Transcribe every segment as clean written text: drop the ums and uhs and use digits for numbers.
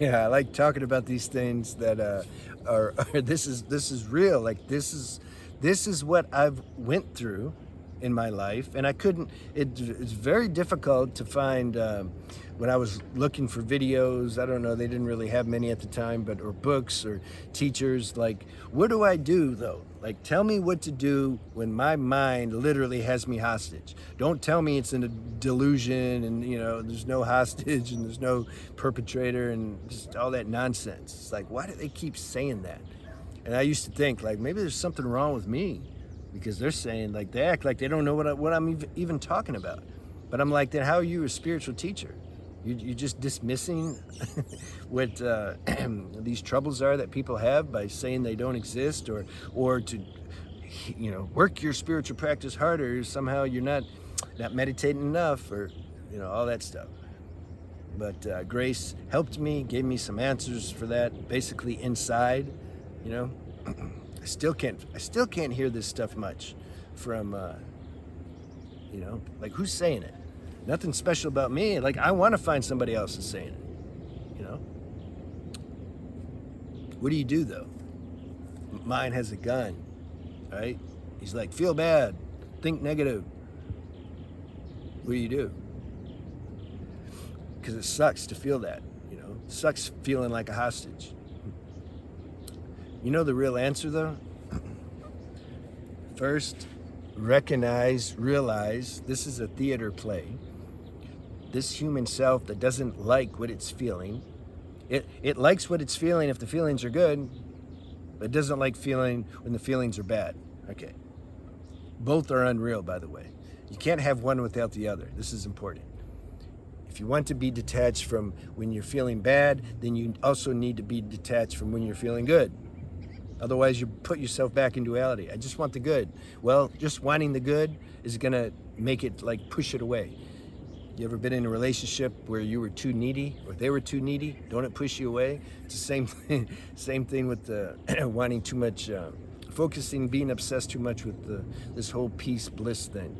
Yeah, I like talking about these things that are this is real. Like this is what I've went through in my life, and I couldn't. It's very difficult to find when I was looking for videos. I don't know. They didn't really have many at the time, but or books or teachers. Like, what do I do though? Like, tell me what to do when my mind literally has me hostage. Don't tell me it's in a delusion and there's no hostage and there's no perpetrator and just all that nonsense. It's like, why do they keep saying that? And I used to think like maybe there's something wrong with me because they're saying like they act like they don't know what I'm even talking about. But I'm like, then how are you a spiritual teacher? You're just dismissing what these troubles are that people have by saying they don't exist, or to work your spiritual practice harder. Somehow you're not meditating enough, or all that stuff. But Grace helped me, gave me some answers for that. Basically, inside, you know, I still can't hear this stuff much from like who's saying it. Nothing special about me. Like I want to find somebody else that's saying it. What do you do though? Mine has a gun, right? He's like, feel bad, think negative. What do you do? Because it sucks to feel that, It sucks feeling like a hostage. You know the real answer though? First, realize this is a theater play. This human self that doesn't like what it's feeling, it likes what it's feeling if the feelings are good, but it doesn't like feeling when the feelings are bad. Okay. Both are unreal, by the way. You can't have one without the other. This is important. If you want to be detached from when you're feeling bad, then you also need to be detached from when you're feeling good. Otherwise, you put yourself back in duality. I just want the good. Well, just wanting the good is going to make it like push it away. You ever been in a relationship where you were too needy or they were too needy? Don't it push you away? It's the same thing, same thing with the wanting too much, focusing, being obsessed too much with this whole peace, bliss thing.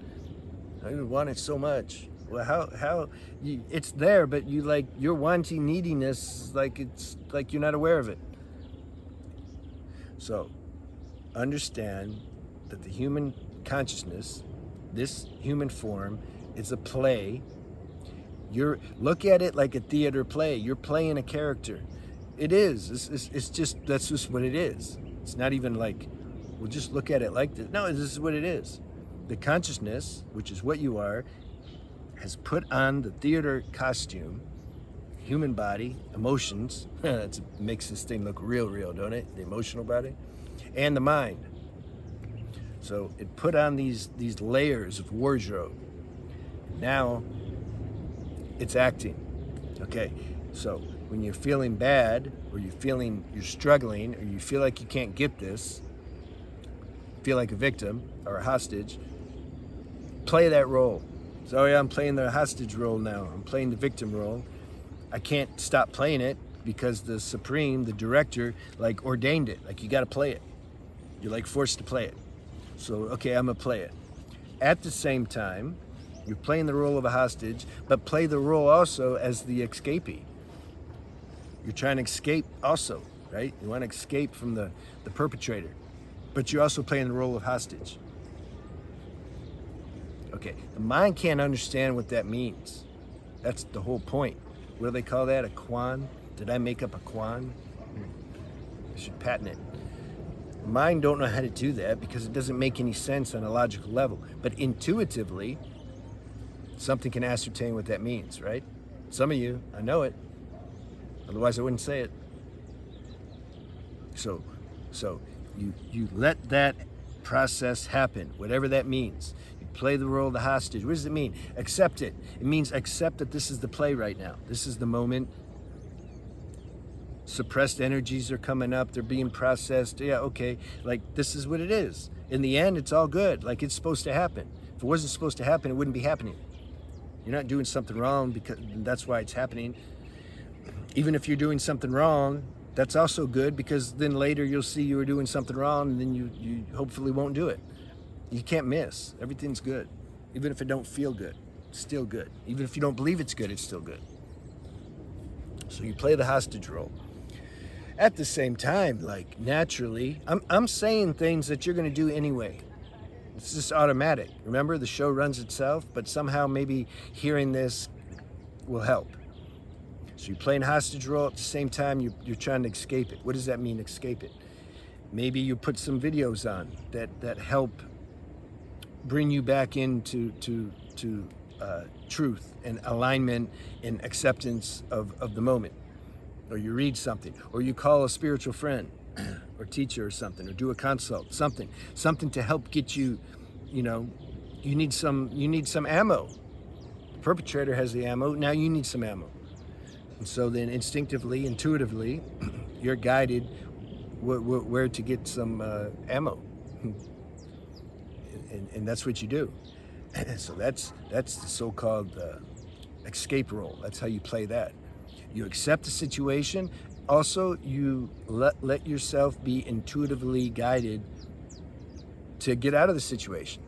I want it so much. Well, it's there, but you're wanting neediness like it's like you're not aware of it. So, understand that the human consciousness, this human form, is a play. Look at it like a theater play. You're playing a character. It is. It's just, that's just what it is. It's not even like, well, just look at it like this. No, this is what it is. The consciousness, which is what you are, has put on the theater costume, human body, emotions. It makes this thing look real, don't it? The emotional body and the mind. So it put on these layers of wardrobe. Now it's acting. Okay, so when you're feeling bad, or you're struggling, or you feel like you can't get this, feel like a victim or a hostage, play that role. So yeah, I'm playing the hostage role now. I'm playing the victim role. I can't stop playing it because the Supreme, the director, like ordained it. Like you got to play it. You're like forced to play it. So okay, I'm gonna play it. At the same time, you're playing the role of a hostage, but play the role also as the escapee. You're trying to escape also, right? You want to escape from the perpetrator, but you're also playing the role of hostage. Okay, the mind can't understand what that means. That's the whole point. What do they call that? A quan? Did I make up a quan? I should patent it. Mind don't know how to do that because it doesn't make any sense on a logical level. But intuitively, something can ascertain what that means, right? Some of you, I know it. Otherwise, I wouldn't say it. So you let that process happen, whatever that means. You play the role of the hostage. What does it mean? Accept it. It means accept that this is the play right now. This is the moment. Suppressed energies are coming up. They're being processed. Yeah, okay. Like, this is what it is. In the end, it's all good. Like, it's supposed to happen. If it wasn't supposed to happen, it wouldn't be happening. You're not doing something wrong because that's why it's happening. Even if you're doing something wrong, that's also good because then later you'll see you were doing something wrong and then you hopefully won't do it. You can't miss. Everything's good. Even if it don't feel good, it's still good. Even if you don't believe it's good, it's still good. So you play the hostage role. At the same time, like naturally, I'm saying things that you're going to do anyway. It's just automatic. Remember, the show runs itself, but somehow maybe hearing this will help. So you're playing hostage role at the same time you're trying to escape it. What does that mean, escape it? Maybe you put some videos on that help bring you back into truth and alignment and acceptance of the moment. Or you read something, or you call a spiritual friend or teacher or something, or do a consult, something to help get you, you need some ammo. The perpetrator has the ammo, now you need some ammo. And so then instinctively, intuitively, you're guided where to get some ammo. And that's what you do. So that's the so-called escape role. That's how you play that. You accept the situation. Also, you let yourself be intuitively guided to get out of the situation.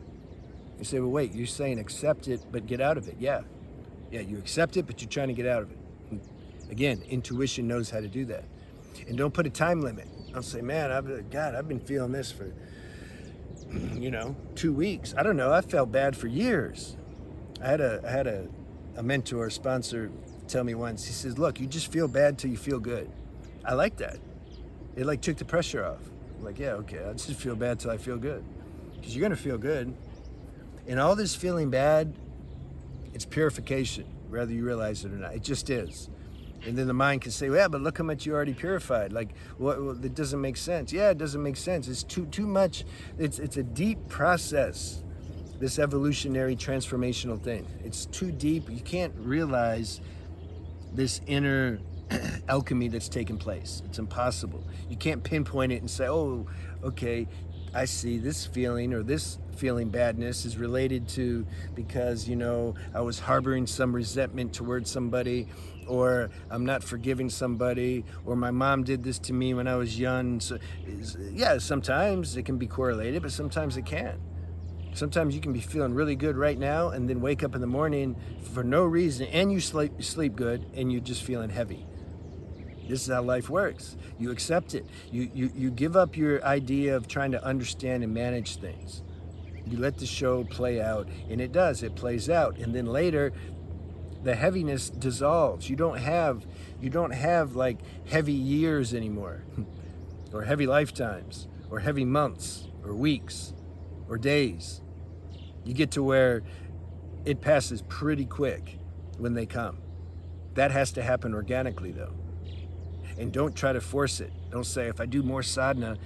You say, well, wait, you're saying accept it, but get out of it. Yeah, you accept it, but you're trying to get out of it. Again, intuition knows how to do that. And don't put a time limit. Don't say, man, I've been feeling this for, 2 weeks. I don't know, I felt bad for years. I had a mentor, sponsor, tell me once, he says, look, you just feel bad till you feel good. I like that. It took the pressure off. I'm like, yeah, okay, I just feel bad till I feel good. Because you're gonna feel good. And all this feeling bad, it's purification, whether you realize it or not. It just is. And then the mind can say, well, yeah, but look how much you already purified. It doesn't make sense. Yeah, it doesn't make sense. It's too much. It's a deep process, this evolutionary transformational thing. It's too deep. You can't realize this inner alchemy that's taken place. It's impossible. You can't pinpoint it and say, oh, okay, I see this feeling or this feeling badness is related to because, I was harboring some resentment towards somebody, or I'm not forgiving somebody, or my mom did this to me when I was young. So, yeah, sometimes it can be correlated, but sometimes it can't. Sometimes you can be feeling really good right now and then wake up in the morning for no reason and you sleep good and you're just feeling heavy. This is how life works. You accept it. You give up your idea of trying to understand and manage things. You let the show play out, and it does. It plays out. And then later, the heaviness dissolves. You don't have like heavy years anymore, or heavy lifetimes, or heavy months, or weeks, or days. You get to where it passes pretty quick when they come. That has to happen organically, though. And don't try to force it. Don't say, if I do more sadhana,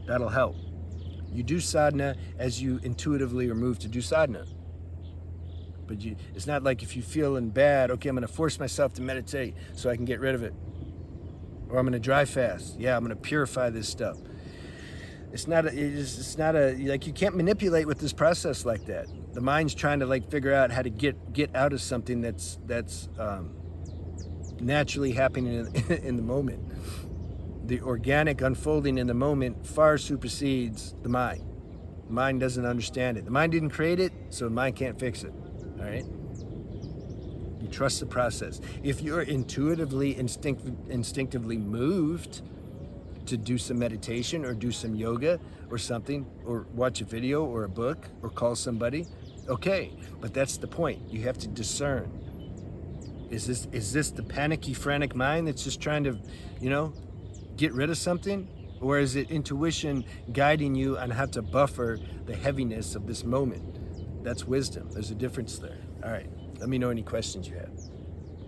that'll help. You do sadhana as you intuitively are moved to do sadhana. But it's not like if you're feeling bad, okay, I'm going to force myself to meditate so I can get rid of it. Or I'm going to drive fast. Yeah, I'm going to purify this stuff. It's not you can't manipulate with this process like that. The mind's trying to figure out how to get out of something that's naturally happening in the moment. The organic unfolding in the moment far supersedes the mind. The mind doesn't understand it. The mind didn't create it, so the mind can't fix it. All right? You trust the process. If you're intuitively, instinctively moved to do some meditation or do some yoga or something, or watch a video or a book or call somebody, okay, but that's the point. You have to discern. Is this the panicky, frantic mind that's just trying to, get rid of something? Or is it intuition guiding you on how to buffer the heaviness of this moment? That's wisdom. There's a difference there. All right. Let me know any questions you have.